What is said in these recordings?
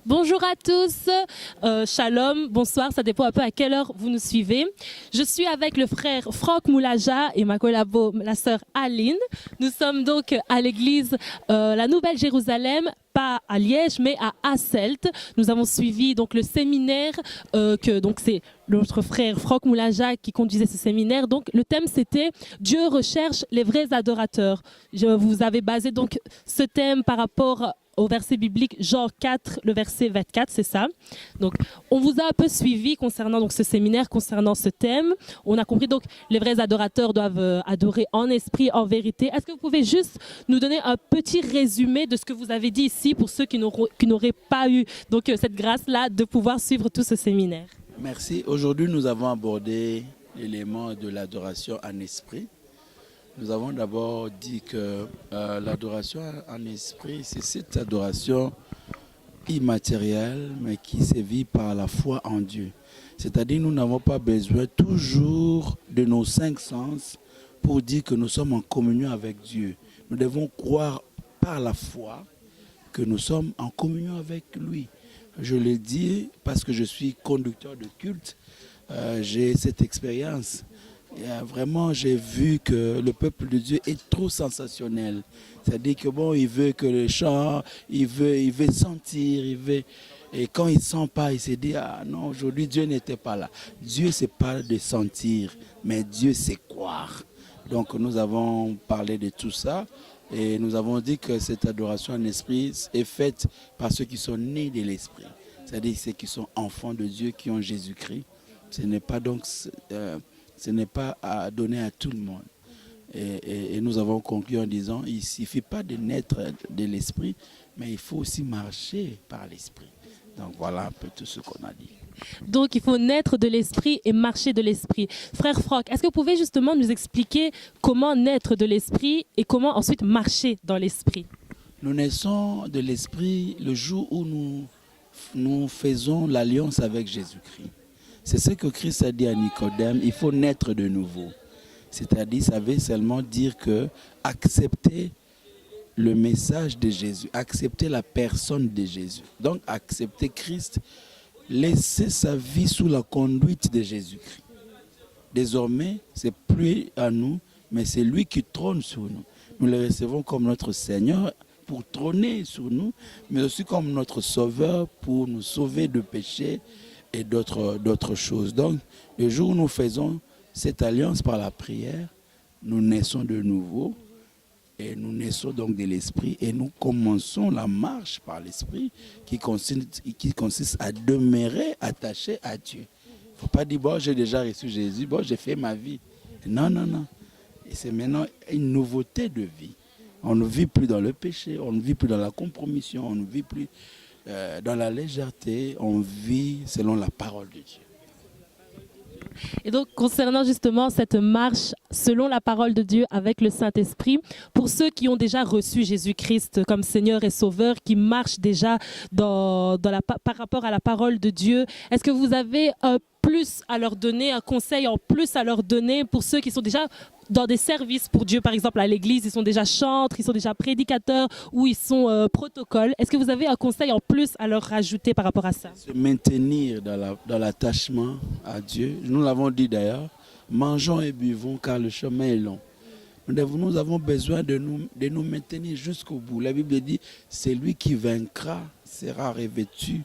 Bonjour à tous, shalom, bonsoir, ça dépend un peu à quelle heure vous nous suivez. Je suis avec le frère Franck Moulaja et ma collabo, la sœur Aline. Nous sommes donc à l'église La Nouvelle Jérusalem, pas à Liège mais à Hasselt. Nous avons suivi donc le séminaire donc c'est notre frère Franck Moulaja qui conduisait ce séminaire. Donc le thème c'était Dieu recherche les vrais adorateurs. Vous avez basé donc ce thème par rapport au verset biblique Jean 4, le verset 24, c'est ça. Donc, on vous a un peu suivi concernant donc, ce séminaire, concernant ce thème. On a compris donc les vrais adorateurs doivent adorer en esprit, en vérité. Est-ce que vous pouvez juste nous donner un petit résumé de ce que vous avez dit ici pour ceux qui n'auraient pas eu donc, cette grâce-là de pouvoir suivre tout ce séminaire? Merci. Aujourd'hui, nous avons abordé l'élément de l'adoration en esprit. Nous avons d'abord dit que l'adoration en esprit, c'est cette adoration immatérielle, mais qui sévit par la foi en Dieu. C'est-à-dire nous n'avons pas besoin toujours de nos 5 sens pour dire que nous sommes en communion avec Dieu. Nous devons croire par la foi que nous sommes en communion avec lui. Je le dis parce que je suis conducteur de culte. J'ai cette expérience. Vraiment, j'ai vu que le peuple de Dieu est trop sensationnel. C'est-à-dire que bon, il veut que le chant, il veut sentir, et quand il ne sent pas, il se dit, ah non, aujourd'hui Dieu n'était pas là. Dieu, c'est pas de sentir, mais Dieu, c'est croire. Donc nous avons parlé de tout ça et nous avons dit que cette adoration en esprit est faite par ceux qui sont nés de l'esprit. C'est-à-dire ceux qui sont enfants de Dieu, qui ont Jésus-Christ. Ce n'est pas donc... ce n'est pas à donner à tout le monde. Et nous avons conclu en disant, il ne suffit pas de naître de l'esprit, mais il faut aussi marcher par l'esprit. Donc voilà un peu tout ce qu'on a dit. Donc il faut naître de l'esprit et marcher de l'esprit. Frère Franck, est-ce que vous pouvez justement nous expliquer comment naître de l'esprit et comment ensuite marcher dans l'esprit? Nous naissons de l'esprit le jour où nous faisons l'alliance avec Jésus-Christ. C'est ce que Christ a dit à Nicodème, il faut naître de nouveau. C'est-à-dire, ça veut seulement dire que accepter le message de Jésus, accepter la personne de Jésus. Donc, accepter Christ, laisser sa vie sous la conduite de Jésus-Christ. Désormais, ce n'est plus à nous, mais c'est lui qui trône sur nous. Nous le recevons comme notre Seigneur pour trôner sur nous, mais aussi comme notre Sauveur pour nous sauver de péché et d'autres choses. Donc, le jour où nous faisons cette alliance par la prière, nous naissons de nouveau et nous naissons donc de l'esprit et nous commençons la marche par l'esprit qui consiste à demeurer attaché à Dieu. Il ne faut pas dire, bon, j'ai déjà reçu Jésus, bon, j'ai fait ma vie. Non, non, non. Et c'est maintenant une nouveauté de vie. On ne vit plus dans le péché, on ne vit plus dans la compromission, on ne vit plus dans la légèreté, on vit selon la parole de Dieu. Et donc, concernant justement cette marche selon la parole de Dieu avec le Saint-Esprit, pour ceux qui ont déjà reçu Jésus-Christ comme Seigneur et Sauveur, qui marchent déjà par rapport à la parole de Dieu, est-ce que vous avez un plus à leur donner, un conseil en plus à leur donner pour ceux qui sont déjà dans des services pour Dieu, par exemple à l'église, ils sont déjà chantres, ils sont déjà prédicateurs ou ils sont protocoles. Est-ce que vous avez un conseil en plus à leur rajouter par rapport à ça? Se maintenir dans l'attachement à Dieu. Nous l'avons dit d'ailleurs, mangeons et buvons car le chemin est long. Nous avons besoin de nous maintenir jusqu'au bout. La Bible dit, c'est lui qui vaincra sera revêtu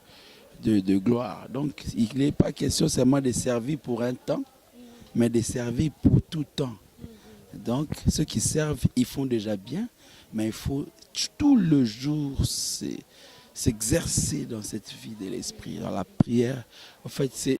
de gloire. Donc il n'est pas question seulement de servir pour un temps, mais de servir pour tout temps. Donc, ceux qui servent, ils font déjà bien, mais il faut tout le jour s'exercer dans cette vie de l'esprit, dans la prière. En fait, c'est